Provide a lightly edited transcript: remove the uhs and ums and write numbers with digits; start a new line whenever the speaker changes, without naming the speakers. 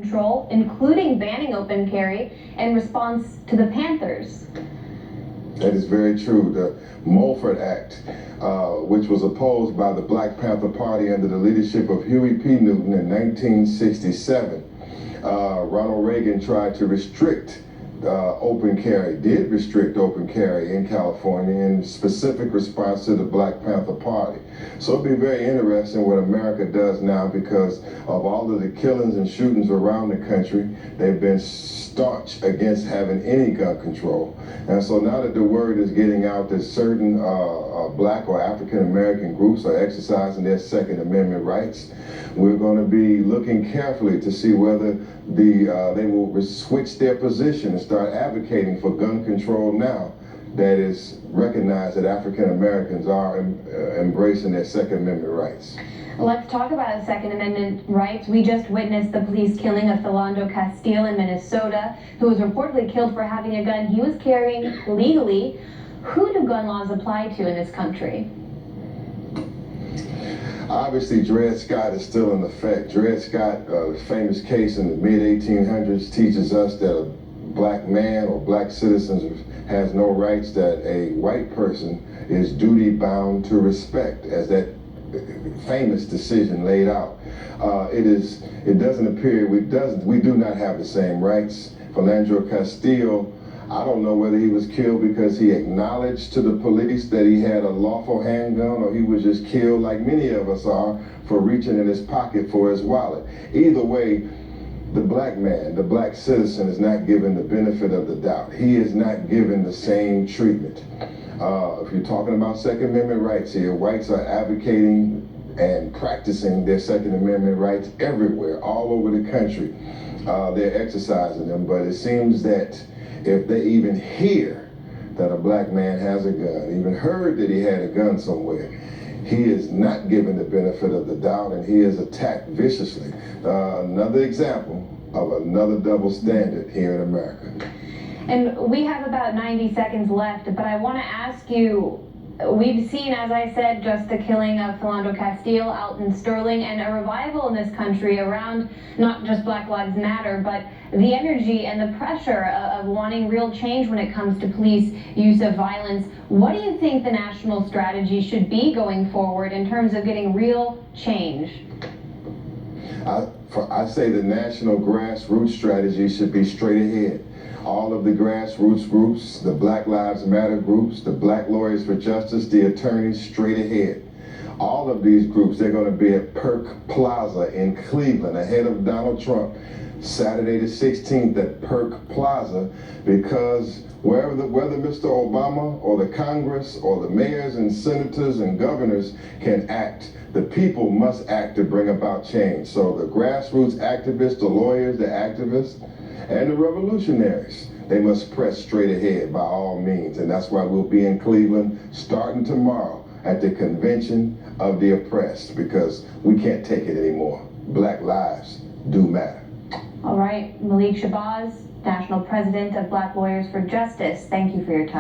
control, including banning open carry in response to the Panthers.
That is very true. The Mulford Act, which was opposed by the Black Panther Party under the leadership of Huey P. Newton in 1967, Ronald Reagan tried to restrict open carry, did restrict open carry in California in specific response to the Black Panther Party. So it'll be very interesting what America does now, because of all of the killings and shootings around the country. They've been staunch against having any gun control. And so now that the word is getting out that certain Black or African American groups are exercising their Second Amendment rights, we're going to be looking carefully to see whether they will switch their position and start advocating for gun control now that is recognized that African Americans are embracing their Second Amendment rights.
Let's talk about the Second Amendment rights. We just witnessed the police killing of Philando Castile in Minnesota, who was reportedly killed for having a gun he was carrying legally. Who do gun laws apply to in this country?
Obviously, Dred Scott is still in effect. Dred Scott, the famous case in the mid-1800s, teaches us that a black man or black citizen has no rights that a white person is duty-bound to respect, as that famous decision laid out. It doesn't appear, we do not have the same rights. Philando Castile, I don't know whether he was killed because he acknowledged to the police that he had a lawful handgun, or he was just killed like many of us are for reaching in his pocket for his wallet. Either way, the black man, the black citizen, is not given the benefit of the doubt. He is not given the same treatment. If you're talking about Second Amendment rights here, whites are advocating and practicing their Second Amendment rights everywhere, all over the country. They're exercising them, but it seems that if they even hear that a black man has a gun, even heard that he had a gun somewhere, he is not given the benefit of the doubt, and he is attacked viciously. Another example of another double standard here in America.
And we have about 90 seconds left, but I want to ask you, we've seen, as I said, just the killing of Philando Castile, Alton Sterling, and a revival in this country around not just Black Lives Matter, but the energy and the pressure of wanting real change when it comes to police use of violence. What do you think the national strategy should be going forward in terms of getting real change?
I say the national grassroots strategy should be straight ahead. All of the grassroots groups, the Black Lives Matter groups, the Black Lawyers for Justice, the attorneys, straight ahead. All of these groups, they're going to be at Perk Plaza in Cleveland, ahead of Donald Trump, Saturday the 16th at Perk Plaza, because whether Mr. Obama or the Congress or the mayors and senators and governors can act, the people must act to bring about change. So the grassroots activists, the lawyers, the activists, and the revolutionaries, they must press straight ahead by all means. And that's why we'll be in Cleveland starting tomorrow at the Convention of the Oppressed, because we can't take it anymore. Black lives do matter.
All right, Malik Shabazz, National President of Black Lawyers for Justice, thank you for your time.